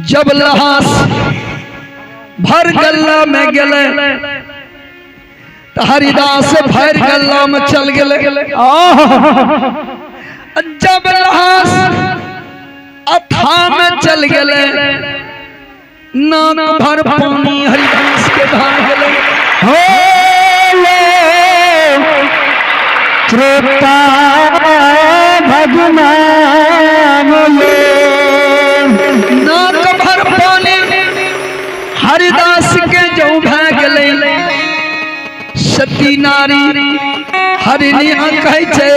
जब लहास भर गल्ला में गले तो हरिदास भर गल्ला में चल गले। जब लहास अथा में चल गले नाक भर पानी हरिदास के धार गले। श्रोता भगवान नाक भर पानी हरिदास के जो भाग गले। सती नारी हरिणी कहे छे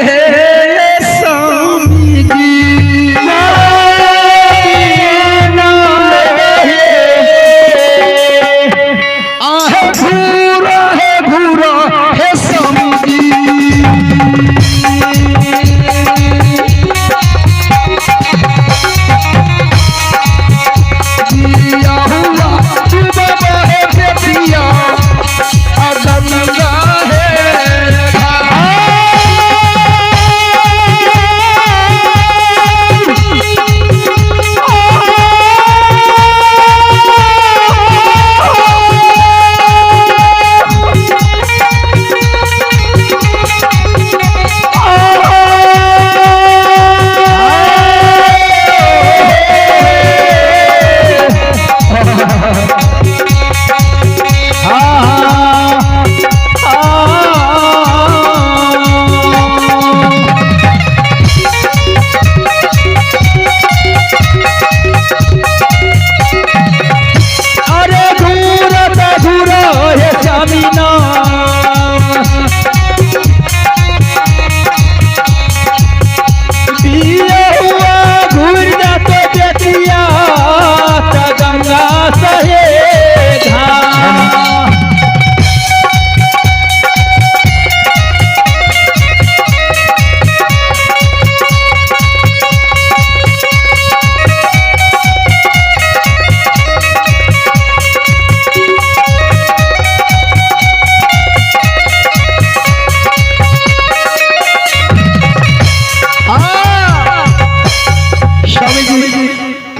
स्वामी जी आहे घूरा है स्वामी जी। दिया हुआ बाबा है बेटिया अगंगा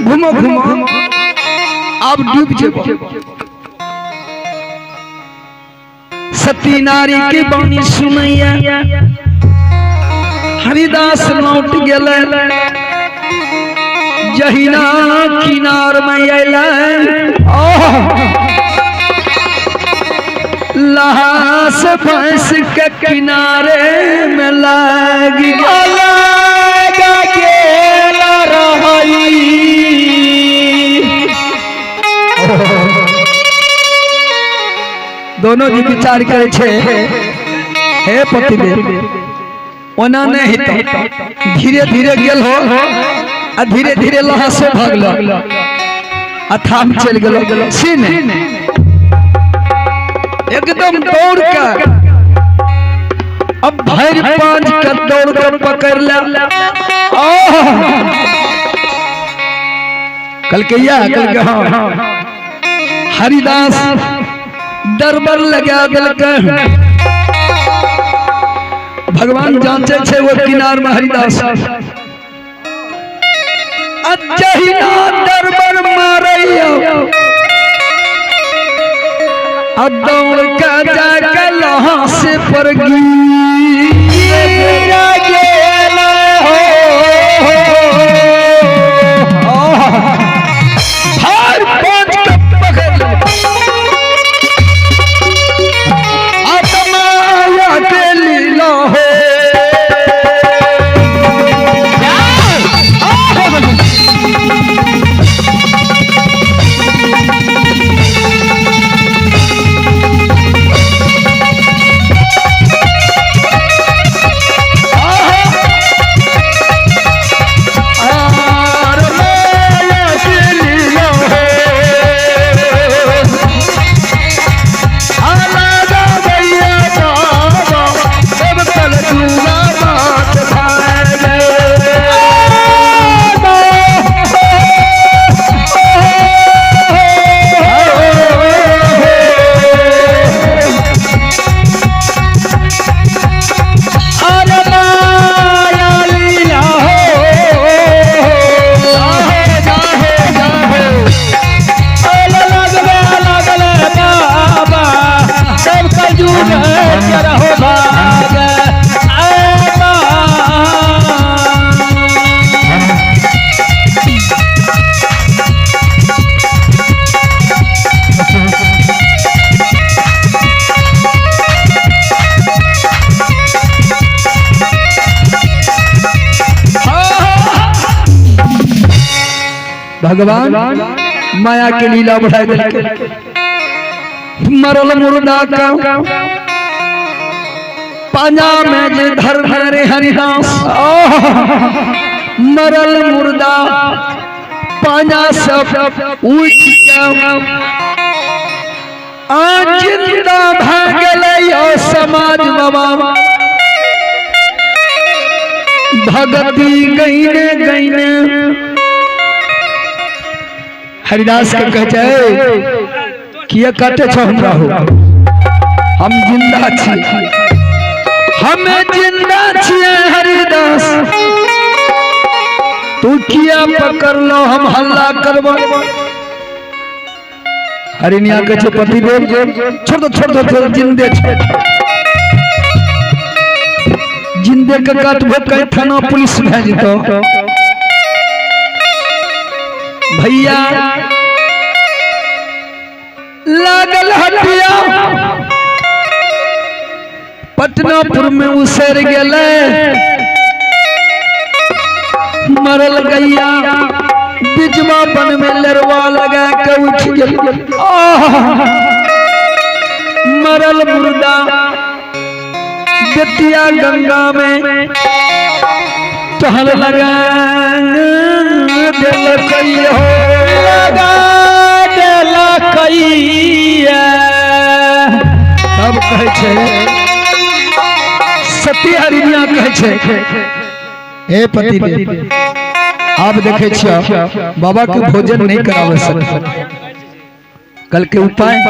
घूमो घूमो अब डूब जाओ। सती नारी की बानी सुनैया हरिदास लौट गए। जहिना किनार में अला लहास भैंस के किनारे में लग गया। दोनों जी विचार करे छे हे पतिदेव ओना नहीं तो धीरे धीरे गेल हो आ धीरे धीरे लहा से भागलो अथा में चल गेलो सीने एकदम दौड़ के अब भैर पांच के दौड़ कर पकड़ ले। कल के हाँ हरिदास दरबार लगा दिल भगवान जांचे छे वो किनार में हरिदास अजहिना दरबार मारैया दौड़ के जाके लहा से पर भगवान माया के लीला बढ़ा दिलके मरल मुर्दा का पांजा में जे धर धरे हरिदास मरल मुर्दा पांजा सब उठ गया आज जिंदा भागले समाज बाबा भगती गईने गईने हरिदास के कह जाए किया काटे छो हमरा हो हम जिंदा छी हमें जिंदा छिए हरिदास तू किया पकड़ लो हम हल्ला करबो हरिनिया के छे पति देव छोड़ दो जिंदे छे जिंदे के काटबो कई थाना पुलिस भेज दो भैया लागल हटिया पटनापुर में उसर गेले मरल गैया बिजवा बन में लरवा लगा के उठ गेल मरल मुर्दा बेतिया गंगा में टहल लगा तब कहे छे सती हरिनिया कहे छे हे पति देव आप देखे छिया बाबा के भोजन नहीं करावे सकते कल के उपाय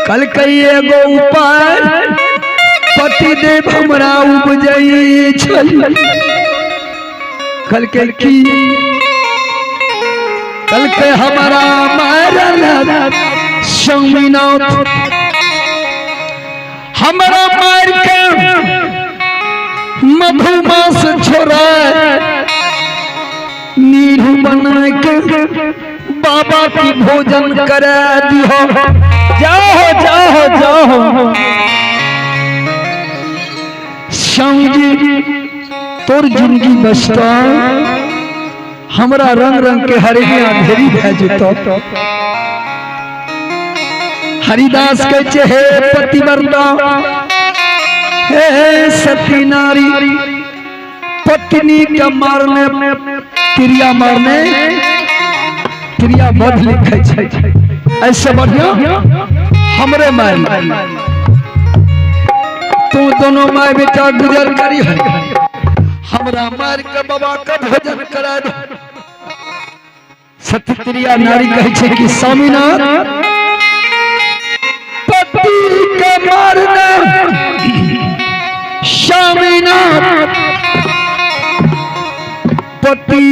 कल के एगो उपाय पति देव हमरा उपजई छै कल के की कल के हमारा मारल स्वामीनाथ हमारा मार के मधुमास छोड़ा नीरू बना के बाबा की भोजन करा दियो जाओ श्याम जी तोर जिंदगी बचता हमरा रंग रंग के हरिया ढेरी भेजतो हरिदास के हे पतिव्रता हे सती नारी पत्नी का मारने क्रिया बद लिखे छै ऐसे बढ़िया हमरे माय तू दोनों माय बेटा गुजर करी है हमरा मार के बाबा का भोजन करा दो सती क्रिया नारी कहे छै कि स्वामीनाथ पति के मारने स्वामीनाथ पति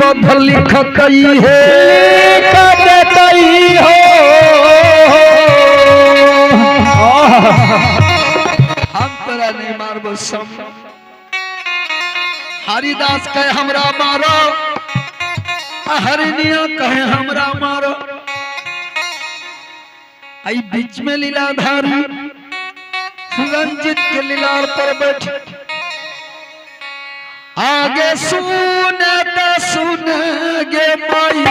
बदल लिख कई है कई हो हम तोरा नहीं मारबो हरिदास कहे हमरा मारो हरिनिया कहे हमरा मारो आई बीच में लीलाधारी रंजित के लीलार पर बैठ आगे सुन गे माई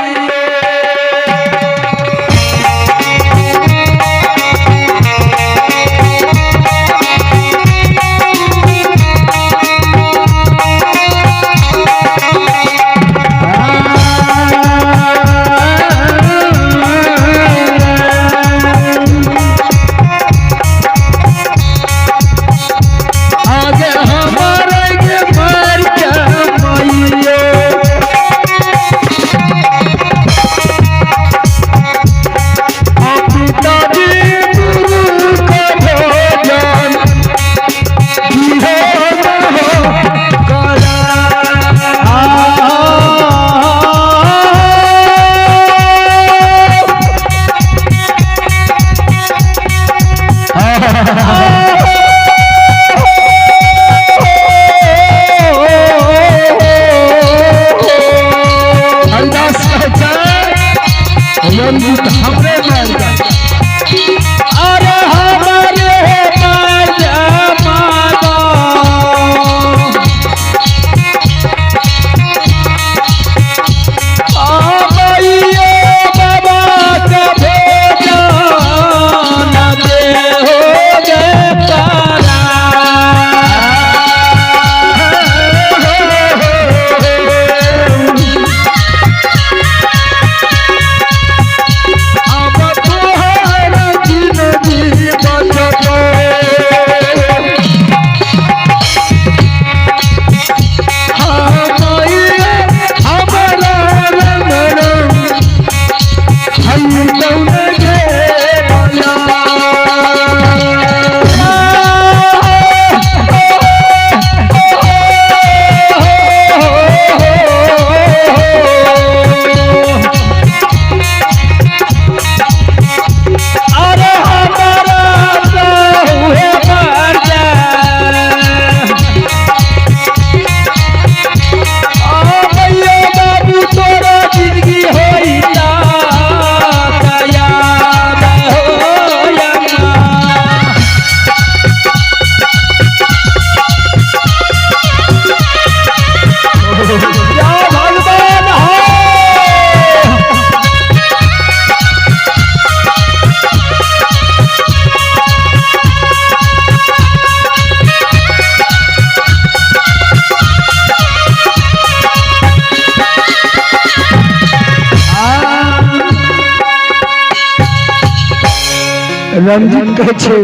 रंजीत कहे छे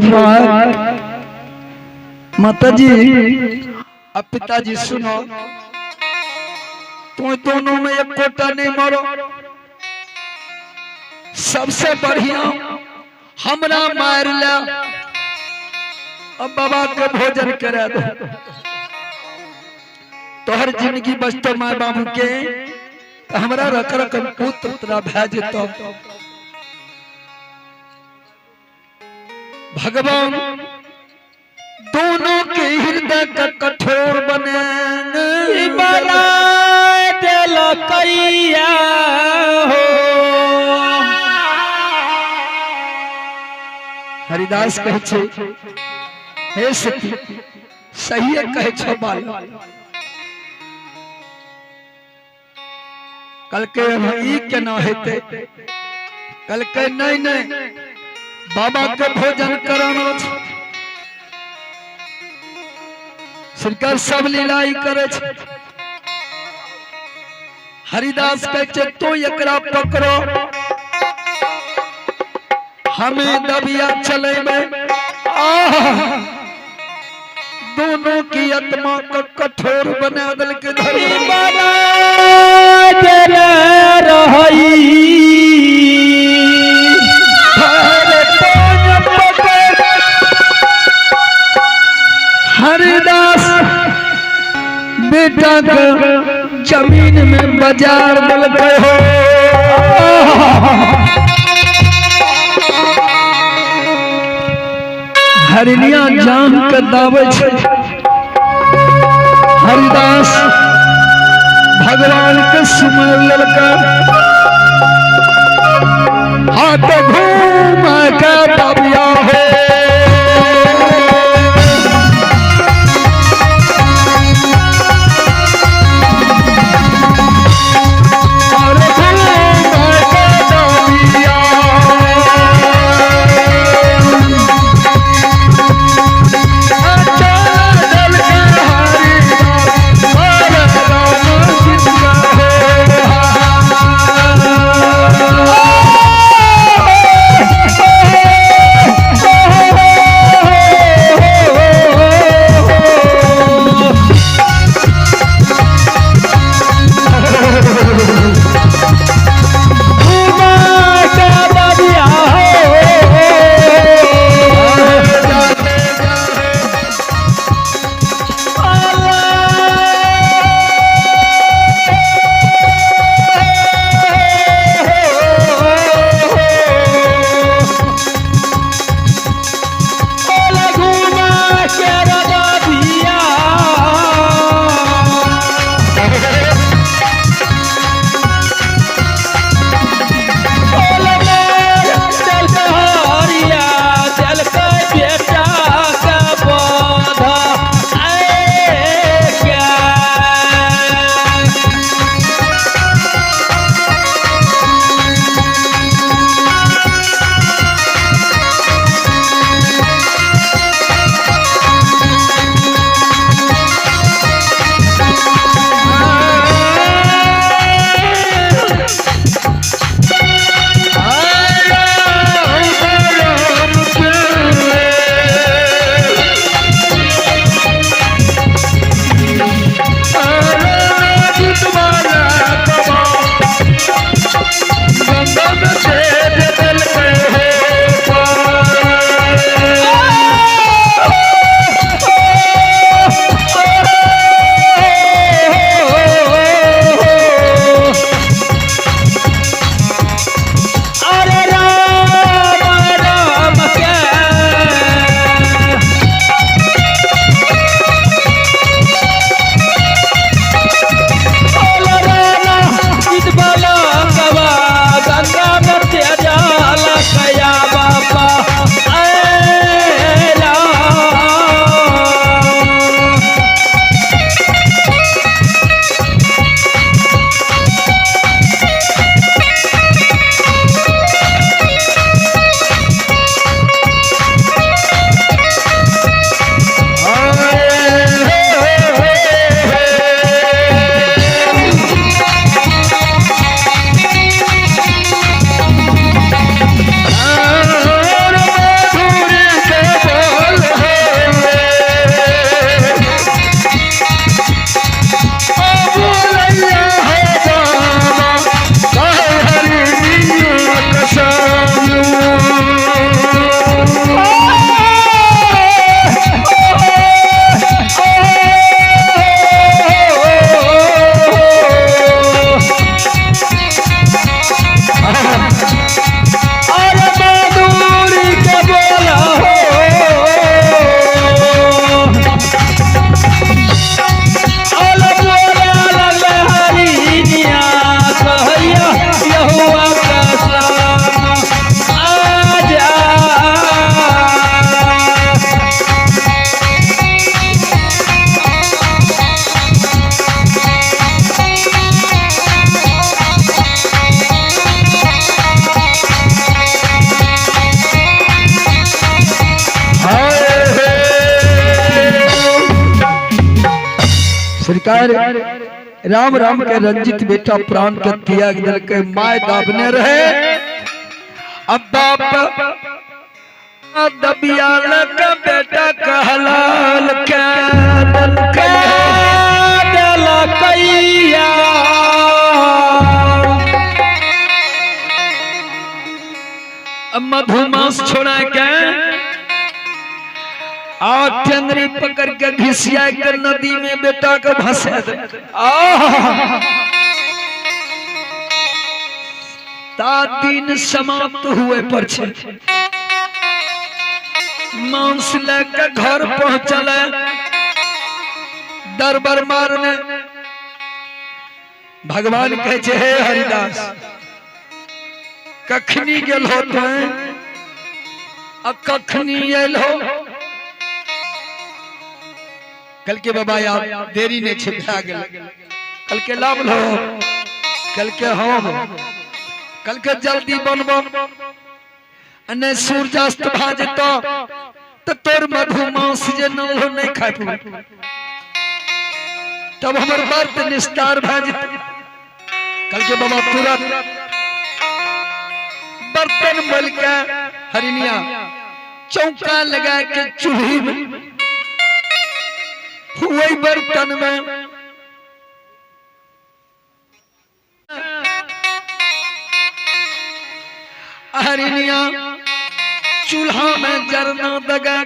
माता जी अब पिताजी सुनो, तुम दोनों में एक कोटा नहीं मारो, सबसे बढ़िया हमरा मार ला, अब बाबा के भोजन करा दो, तो हर जिंदगी बचतो माँ बाबू के, हमरा रख रख पुत्र तेरा भेज तो भगवान दोनों के हृदय का कठोर बने बना दिल कैया हो। हरिदास कहे छे हे सती सही कहे छो बाल, कल के ई केना हेते, कल के नहीं नहीं बाबा के भोजन कराना छै, सरकार सब लीलाई करे छे। हरिदास कहे छे तो एकरा पकड़ो, हमें दबिया चलेबे, दोनों की आत्मा को कठोर बना दल के हरिदास बेटा का जमीन में बाजार दल हो, हरिनिया जान के दावे छे। हरिदास भगवान के सुमर ललका, हाथ घूम के दबिया हो, सरकार राम राम के रंजित बेटा प्राण के त्याग दिल के माय दाबने रहे। अब बाप दबियाल का बेटा कहलाल के दिल के दिल कैया मधुमास छोड़ा के और चंद्री पकड़ के घिसिया के नदी में बेटा के भसा दे। दिन समाप्त हुए पर मांस लेकर घर पहुंचल दरबार मारने। भगवान कहे छे हे हरिदास कखनी गेल हो तो कखनी आयल हो। कल के बाबा यार देरी ने छिपा गेल कल के लाभ लो कल के हम कल के जल्दी बनबो अने सूर्यास्त भा जेतो तो तोर मधुमांस जे न हो नहीं खा पू तब हमर व्रत निस्तार भा जेतो। कल के बाबा तुरंत बर्तन मल के हरिनिया चौका लगा के चूल्ही में वही बर्तन में हरिनिया चूल्हा में जरना दगा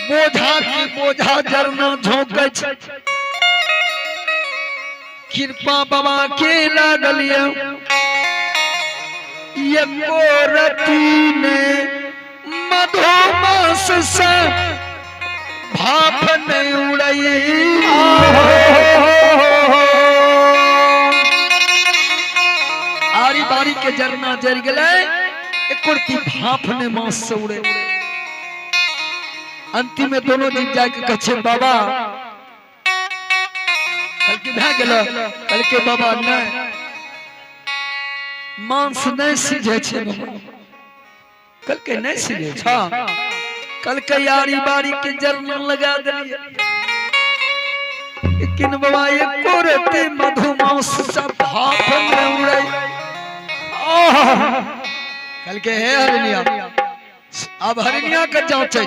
बोझा की बोझा जरना झोंक कृपा बाबा के लागलिया ये कोरती ने मधुमास से भाप नहीं उड़ई। आरी बारी के जरना जर गले एकोरती भाप ने मांस से उड़े। अंतिम में दोनों जीव जाके कहे बाबा कल के भा गेल कल के बाबा नहीं मांस नहीं सीझे छे कल के नहीं सीझे छा कल के यारी बारी के जरना लगा दिलिए लेकिन बाबा ये कोरते मधुमांस सब भाप में उड़े। कल के हे हरिनिया अब हरिनिया के जांचे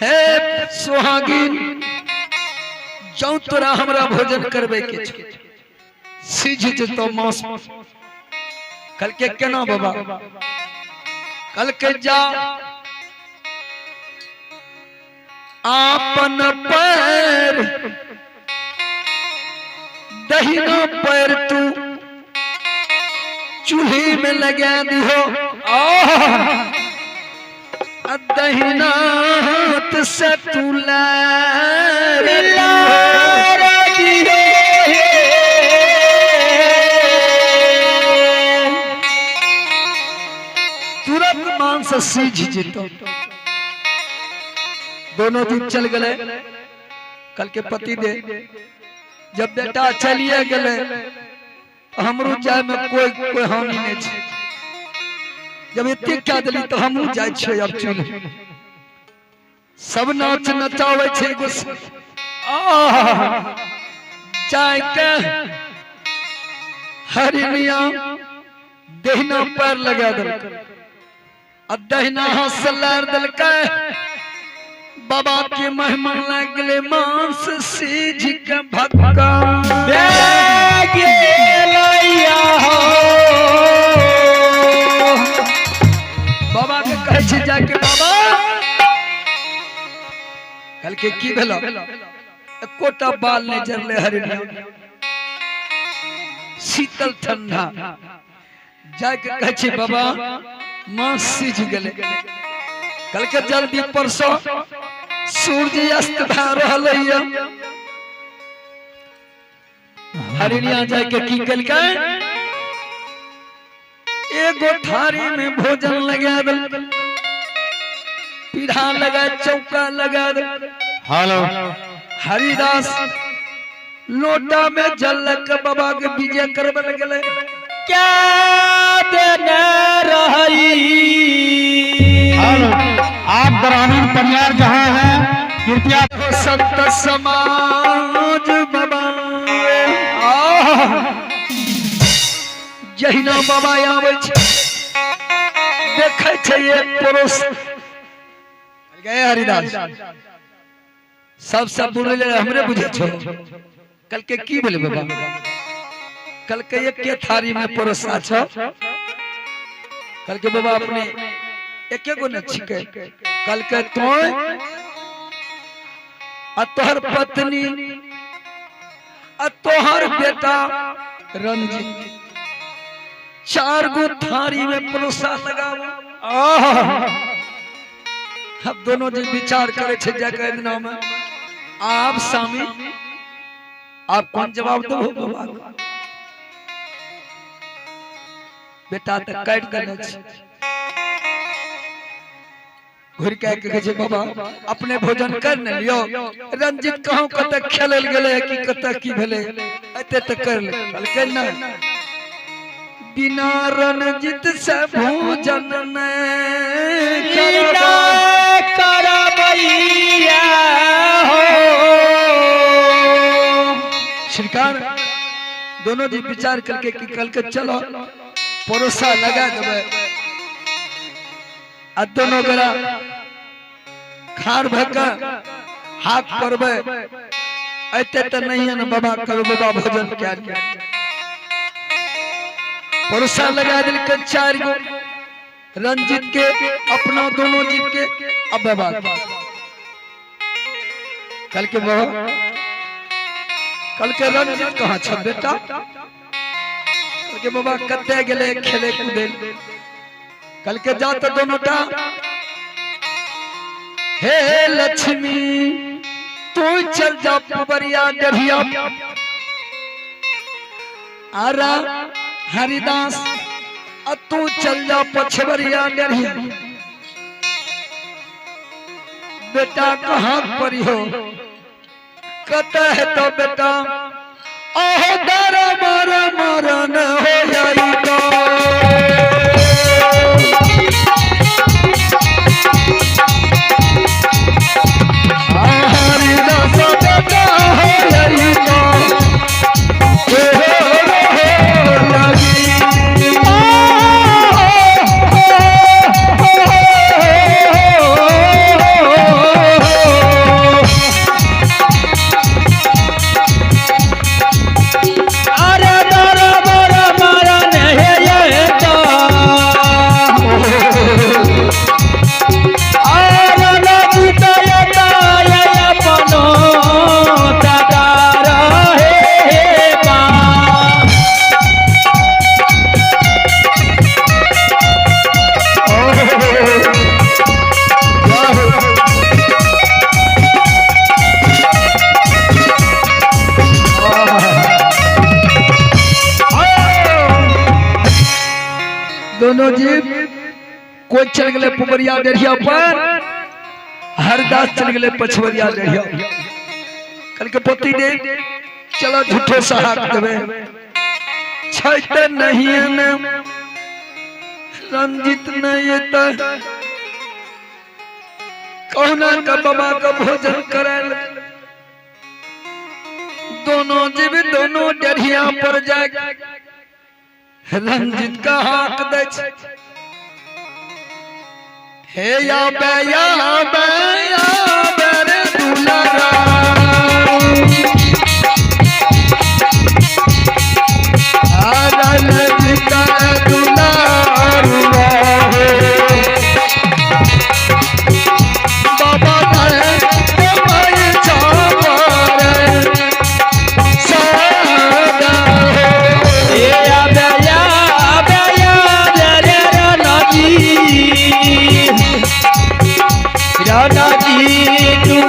हे सुहागिन जाऊं तोरा हमरा भोजन करबे के सीझ जतो मांस। कल के केना बाबा कल के जा आपन पैर दहिना पैर तू चूल्हे में लगा दिहो दहिना हाथ से तू तुरंत मांस सीझ जितो। दोनों दिन चल गए। कल के पति दे जब बेटा चलिए गए हमरो जाय में कोई हानि नहीं छे। जब इतने क्या दिली तो हमू जाय छे अब चल सब नाच नचावे छे जाय के हरिनिया दहिना पैर लगा दल दहिना हाथ से लार दल के बाबा के मेहमान लगले मांस सीझ के भक्का बाबा के कहे छे जाके बाबा कल के की भेलो कोटा बाल ने जरले हरिनिया शीतल ठंडा जाके कहे छे बाबा मांस सीझ गेले। कल के जल्दी परसो सूर्य अस्त भा रहलैया हरिनिया जाके की कलकै एगो थारी में भोजन लगा दल पीढ़ा लगा चौका लगा दल। हेलो हरिदास लोटा में जल लग बाबा के विजय करबे लगले क्या देने रही। हेलो आप ग्रामीण परिवार जहाँ है कृपया हो संत समाज बाबा जहिना बाबा आवे छै देखे छै एक पुरुष गए हरिदास सब सब बोले हमरे बुझे छो कल के की बोले बाबा कल के एक के थारी में परोसा छो कल के बाबा अपने एक गो न छिके कल के तो आ तोहर पत्नी आ तोहर बेटा रंजीत 4 गो थारी में परोसा लगाओ अब दोनों जी विचार करे छे जगह दिना में आप स्वामी आप कौन जवाब दो बाबा बेटा तक काट देने छे घुर के कहे छे बाबा अपने भोजन कर न लियो रंजीत कहूं कत खेलल गेले कि कत की भेले एते त कर ले कहलकै ना बिना रंजीत से भोजन में करबैया हो श्रीकार दोनों जी विचार करके कि कल के चलो परोसा लगा देबे आ दोनों गोरा खार भका हाथ परबे ऐते त नहीं है न बाबा करो बाबा भोजन क्या परोसा लगा दिल के 4 गो रंजीत के अपना दोनों जीत के अब बाबा कल के बाबा कल के रंजीत कहाँ छ बेटा कल के बाबा कते गेले खेले कूदे कल के जा तो दोनों टा हे लक्ष्मी तू चल जा पुबरिया डरिया आरा हरिदास अब तू चल जा पछवरिया डरिया बेटा कहाँ पर हो कत है तो बेटा ओह दर मर मरन हो जाई तो दोनों जीव कोई चल गए पुबरिया डेढ़िया पर हरदास चल गए पछवरिया डेढ़िया कल के पोती दे चलो झूठे सहाक देवे छैते नहीं न रंजीत नहीं त कहना का बाबा का भोजन करल दोनों जीव दोनों डेढ़िया पर जाए रंजीत का हाथ दे हे या बेरे दुलारा रंजीत का दुलारा बाबा राना जी तू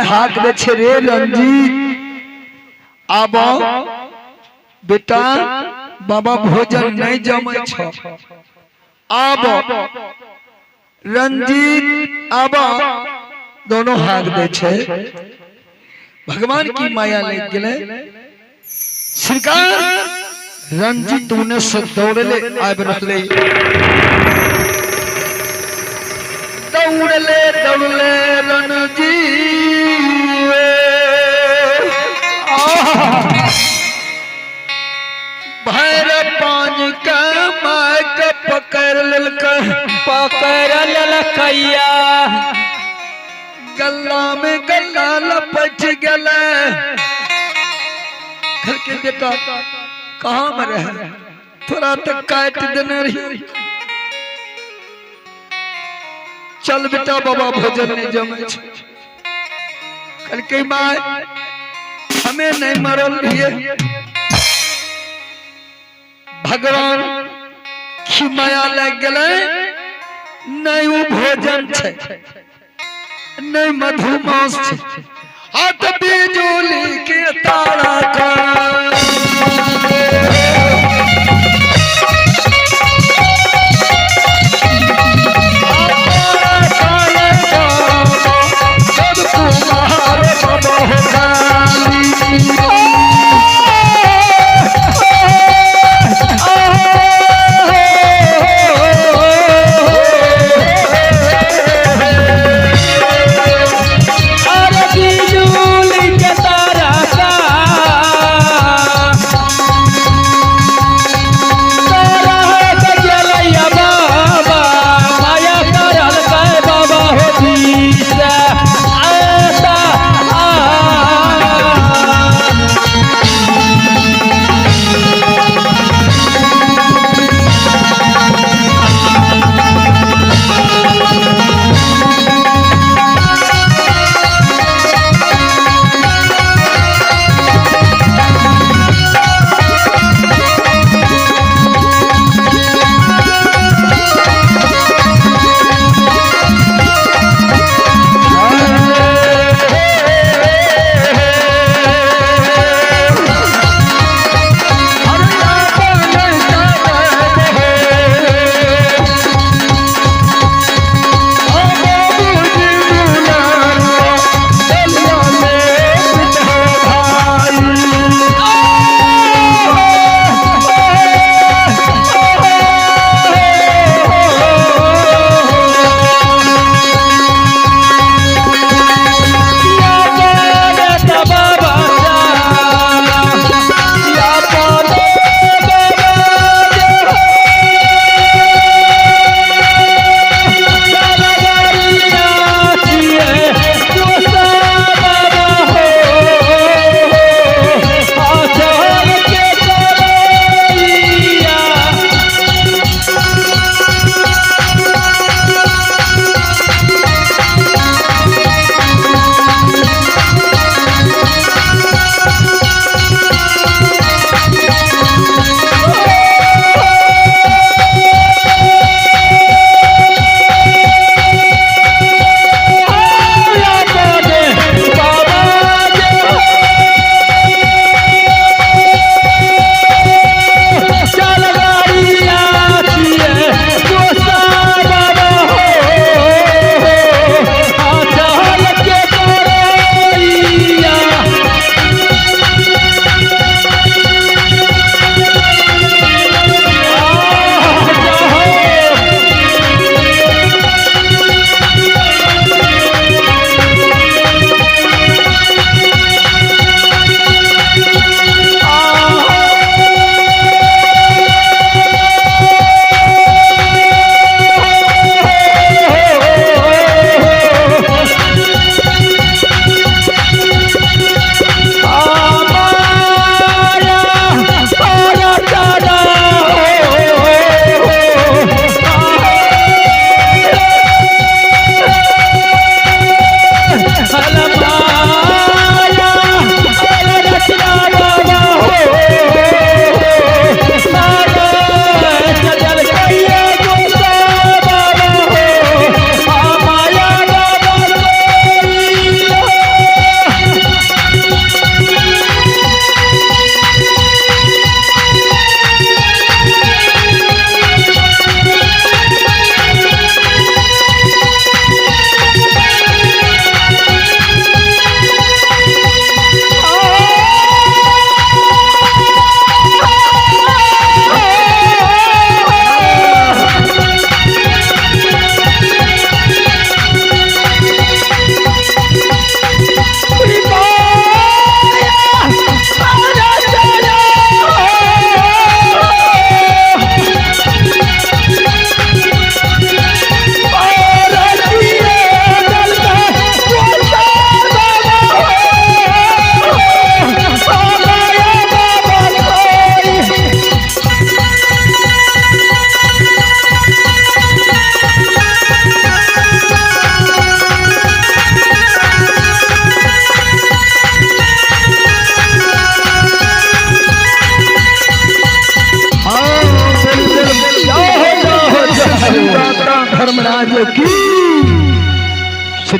हाक दे छे रे रंजीत आबो बेटा बाबा भोजन नहीं जमे छ आबो रंजीत आबो दोनों हाक दे छे भगवान की माया लग गेले सरकार रंजीत उन्हें से दौड़ले आब रहले दौड़ले रणजीत भैर पान का माक पकड़ ललकैया गल्ला में गल्ला लपट गला घर के बेटा कहाँ में रहे थोड़ा तक काट देने रही चल बेटा बाबा भोजन नहीं जमे कल के माँ हमें नहीं मरल रही भगवान की माया लग गए नहीं वो भोजन छे नहीं मधुमास छे हाथ बिजुली के तारा का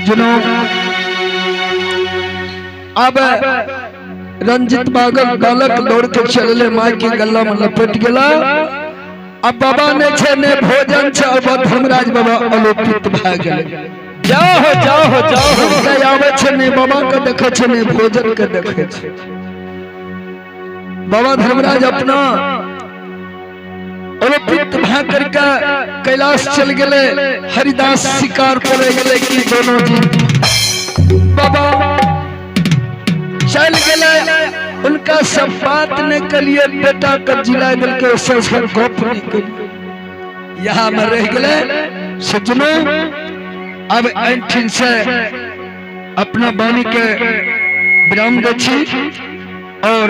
सज्जनों अब रंजित बालक दौड़ के चलले माँ के गला में लपेट गला। अब बाबा ने छे ने भोजन छे अब धर्मराज बाबा अलोकित भ गेले। जाओ आवे छे ने बाबा के देखे छे ने भोजन के देखे छे। बाबा धर्मराज अपना अलोकित भ करके कैलाश चल गेले। हरिदास शिकार पर गेले कि दोनों जी बाबा चल गेले। उनका सब बात ने कलिए बेटा का जिला दिल के संस्कार गोप निकल यहाँ में रह गए। सज्जनों अब ऐठिन से अपना बानी के विराम दे और